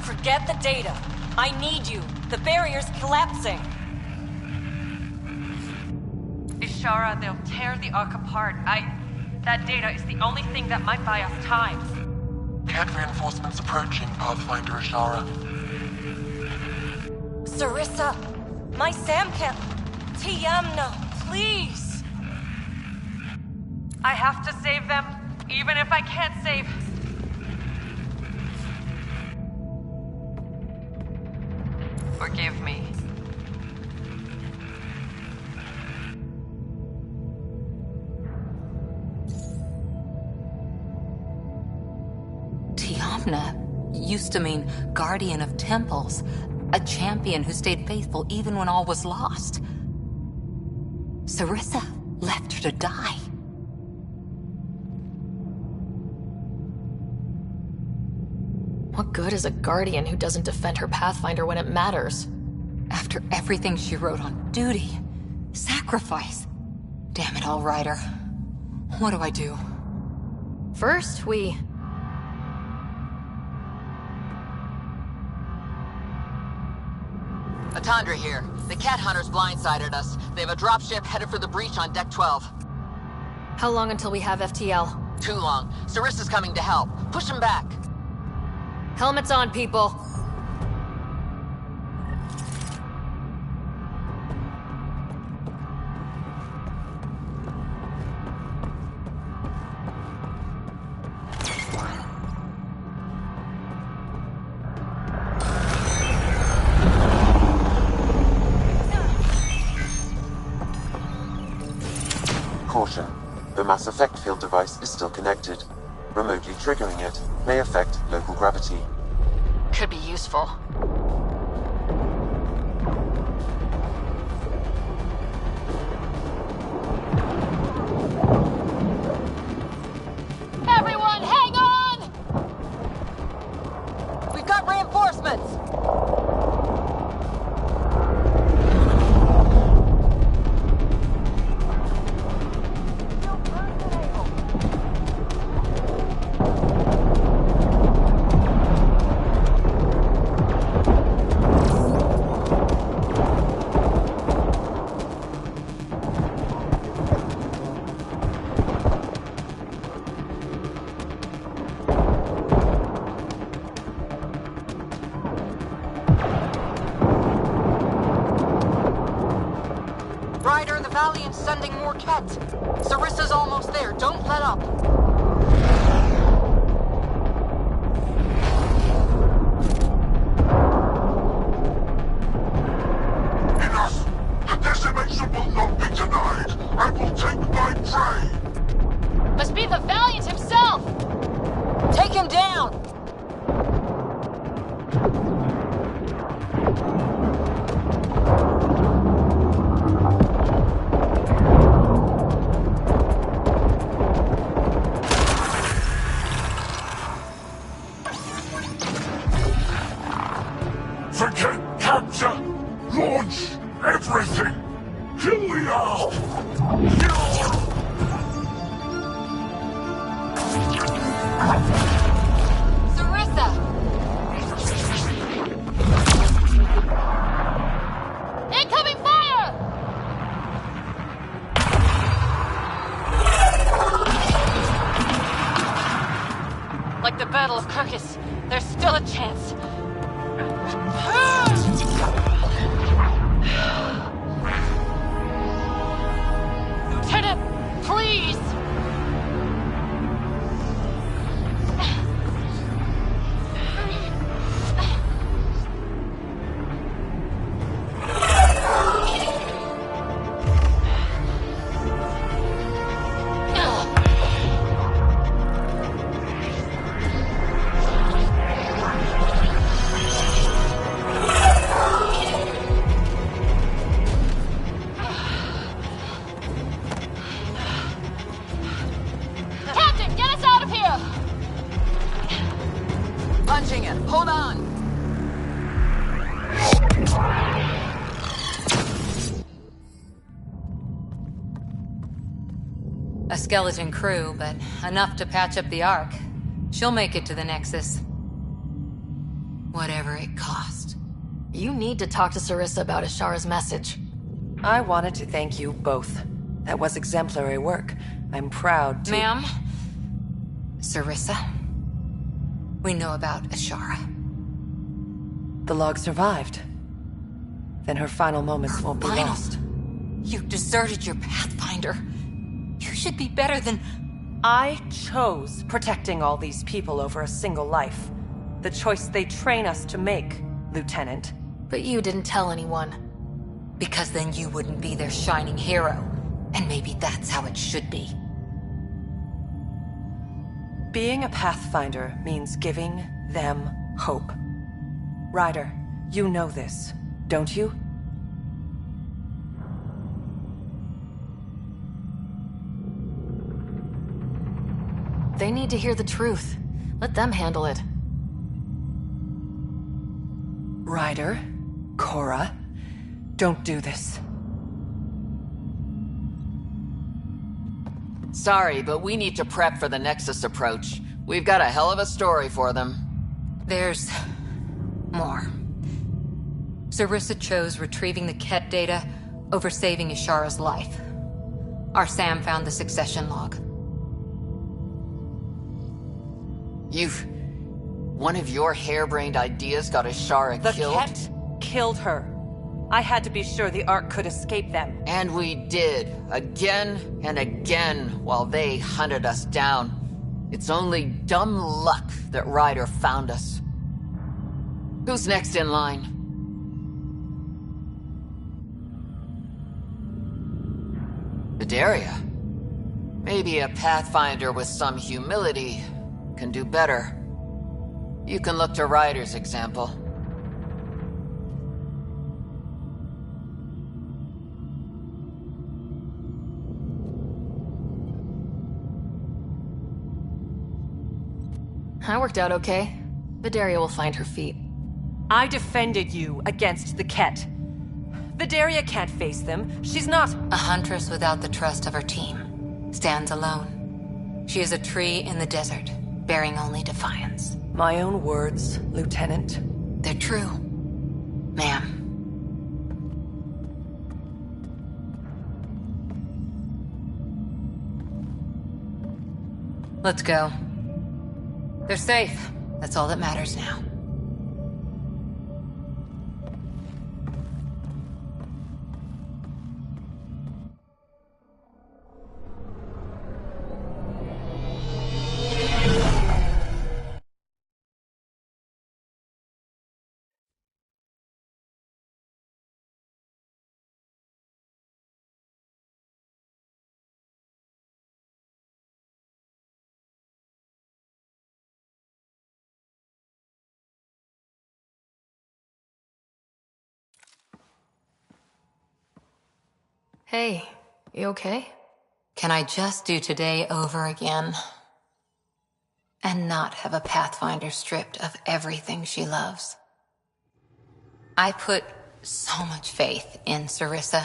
Forget the data. I need you. The barrier's collapsing. Ishara, they'll tear the Ark apart. That data is the only thing that might buy us time. Cat reinforcements approaching, Pathfinder Ishara. Sarissa! My Sam can't... Tiamna, please! I have to save them, even if I can't save... Forgive me. Tiamna used to mean guardian of temples, a champion who stayed faithful even when all was lost. Sarissa left her to die. What good is a guardian who doesn't defend her Pathfinder when it matters? After everything she wrote on duty, sacrifice. Damn it all, Ryder. What do I do? First, we... Atandra here. The cat hunters blindsided us. They have a dropship headed for the breach on Deck 12. How long until we have FTL? Too long. Sarissa's coming to help. Push him back. Helmets on, people. Caution. The mass effect field device is still connected. Remotely triggering it may affect local gravity. Could be useful. Everyone, hang on! We've got reinforcements! Ryder, the Valiant's sending more Kett. Sarissa's almost there. Don't let up. Enough! The decimation will not be denied! I will take my prey! Must be the Valiant himself! Take him down! Forget capture! Launch everything! Kill the Ark! Sarissa! Incoming fire! Like the Battle of Kirkus, there's still a chance. Lieutenant, please! punching it. Hold on. A skeleton crew, but enough to patch up the Ark. She'll make it to the Nexus. Whatever it cost. You need to talk to Sarissa about Ashara's message. I wanted to thank you both. That was exemplary work. I'm proud to— Ma'am? Sarissa? We know about Ashara. The log survived. Then her final moments won't be lost. You deserted your Pathfinder. You should be better than... I chose protecting all these people over a single life. The choice they train us to make, Lieutenant. But you didn't tell anyone. Because then you wouldn't be their shining hero. And maybe that's how it should be. Being a Pathfinder means giving them hope. Ryder, you know this, don't you? They need to hear the truth. Let them handle it. Ryder, Cora, don't do this. Sorry, but we need to prep for the Nexus approach. We've got a hell of a story for them. There's... more. Sarissa chose retrieving the Ket data over saving Ashara's life. Our Sam found the succession log. One of your harebrained ideas got Ashara killed? The Ket killed her. I had to be sure the Ark could escape them. And we did, again and again, while they hunted us down. It's only dumb luck that Ryder found us. Who's next in line? Vidaria. Maybe a Pathfinder with some humility can do better. You can look to Ryder's example. That worked out okay. Vidaria will find her feet. I defended you against the Ket. Vidaria can't face them. She's not— A huntress without the trust of her team. Stands alone. She is a tree in the desert, bearing only defiance. My own words, Lieutenant. They're true, ma'am. Let's go. They're safe. That's all that matters now. Hey, you okay? Can I just do today over again? And not have a Pathfinder stripped of everything she loves? I put so much faith in Sarissa,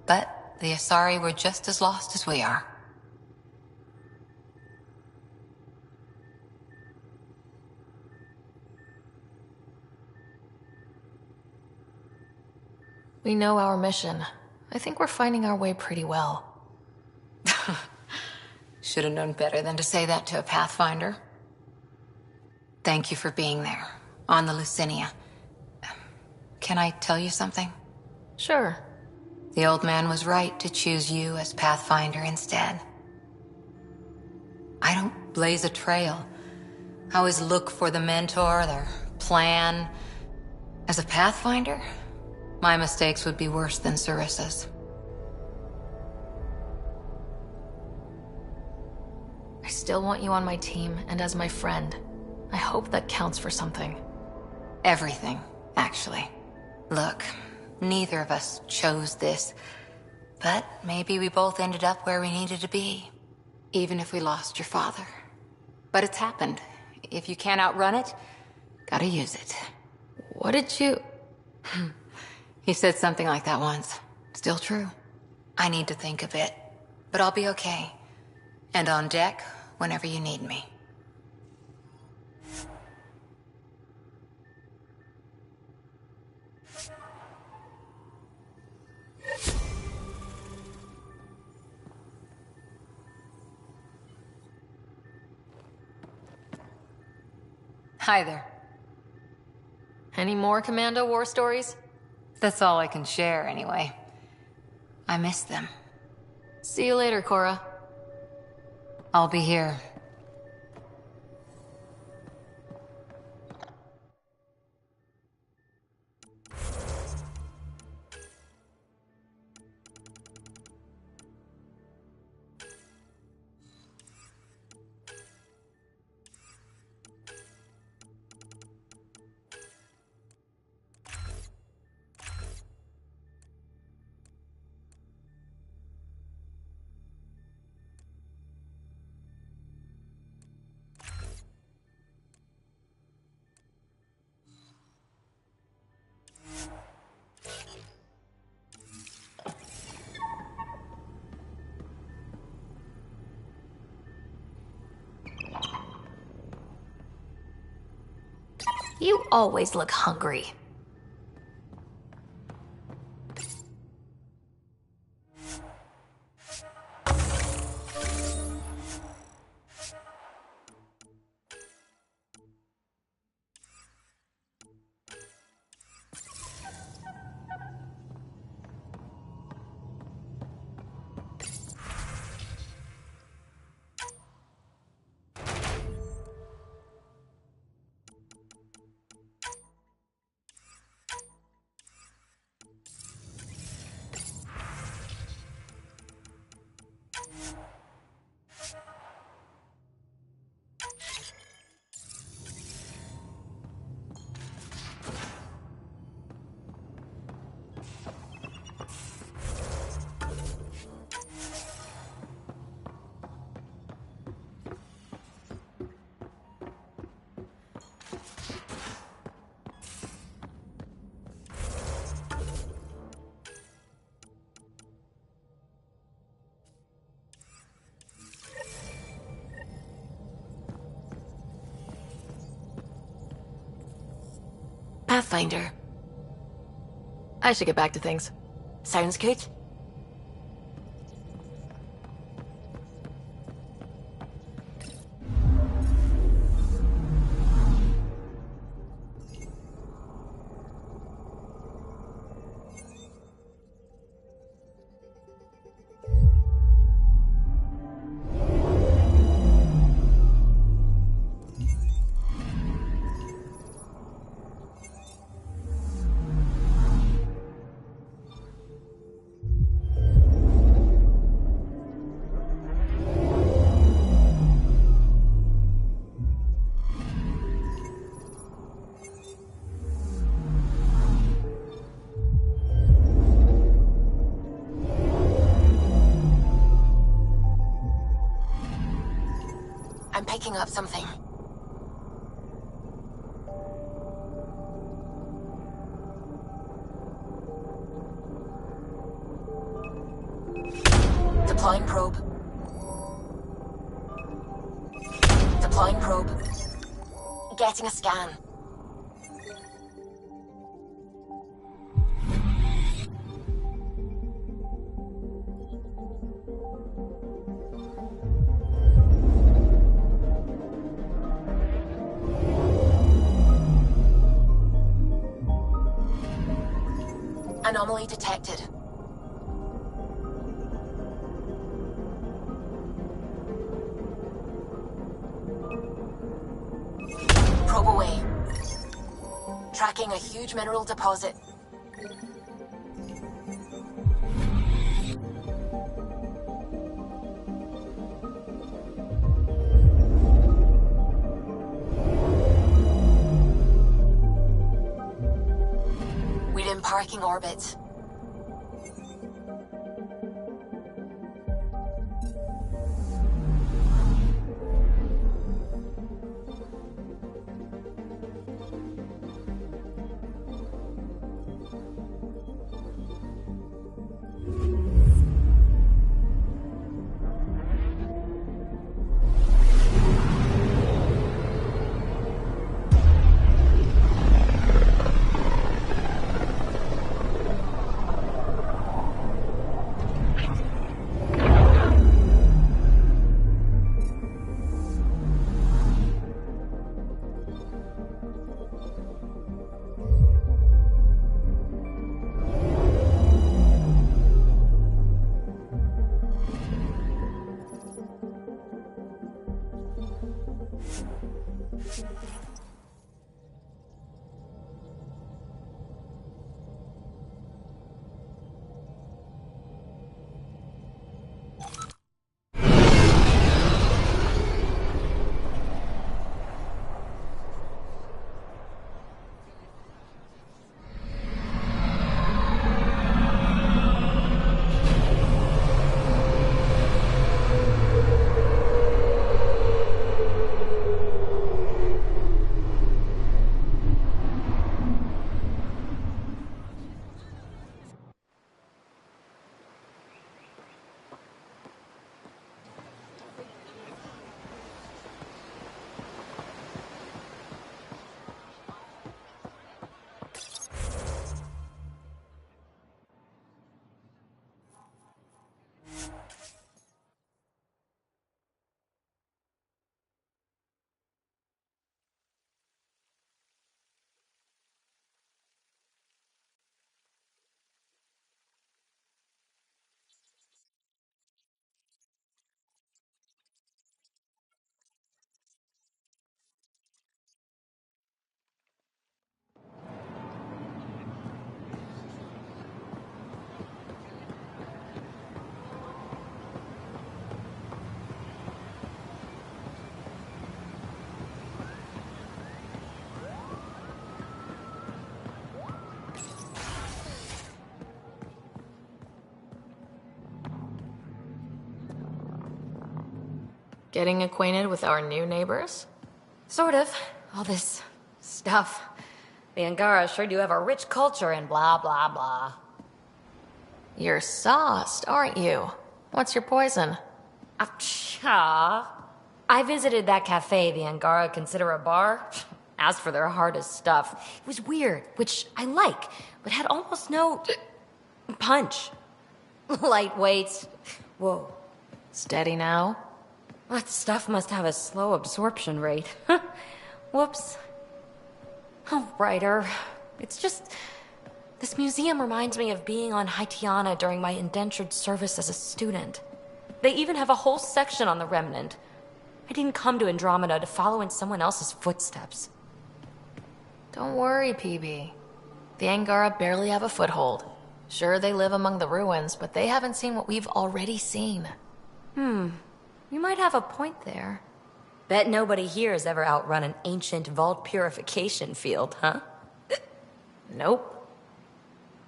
but the Asari were just as lost as we are. We know our mission. I think we're finding our way pretty well. Should have known better than to say that to a Pathfinder. Thank you for being there, on the Lucinia. Can I tell you something? Sure. The old man was right to choose you as Pathfinder instead. I don't blaze a trail. I always look for the mentor, their plan. As a Pathfinder, my mistakes would be worse than Sarissa's. I still want you on my team and as my friend. I hope that counts for something. Everything, actually. Look, neither of us chose this, but maybe we both ended up where we needed to be, even if we lost your father. But it's happened. if you can't outrun it, gotta use it. What did you... He said something like that once. Still true. I need to think a bit, but I'll be okay. And on deck whenever you need me. Hi there. Any more Commando war stories? That's all I can share, anyway. I miss them. See you later, Cora. I'll be here. You always look hungry. Pathfinder. I should get back to things. Sounds good. I'm picking up something. Deploying probe. Deploying probe. Getting a scan. Anomaly detected. Probe away. Tracking a huge mineral deposit. Within parking orbit. Getting acquainted with our new neighbors? Sort of. All this stuff. The Angara sure do have a rich culture and blah, blah, blah. You're sauced, aren't you? What's your poison? Achha. I visited that cafe the Angara consider a bar. Asked for their hardest stuff. It was weird, which I like, but had almost no punch. Lightweights. Whoa. Steady now? That stuff must have a slow absorption rate. Whoops. Oh, Ryder. It's just... This museum reminds me of being on Haitiana during my indentured service as a student. They even have a whole section on the Remnant. I didn't come to Andromeda to follow in someone else's footsteps. Don't worry, PB. The Angara barely have a foothold. Sure, they live among the ruins, but they haven't seen what we've already seen. You might have a point there. Bet nobody here has ever outrun an ancient vault purification field, huh? Nope.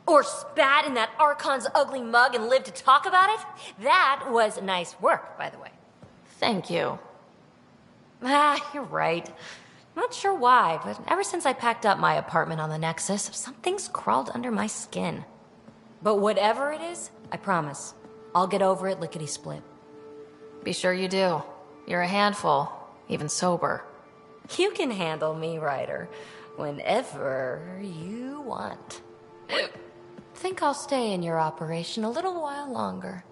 Or spat in that Archon's ugly mug and lived to talk about it? That was nice work, by the way. Thank you. You're right. Not sure why, but ever since I packed up my apartment on the Nexus, something's crawled under my skin. But whatever it is, I promise, I'll get over it lickety-split. Be sure you do. You're a handful, even sober. You can handle me, Ryder, whenever you want. Think I'll stay in your operation a little while longer.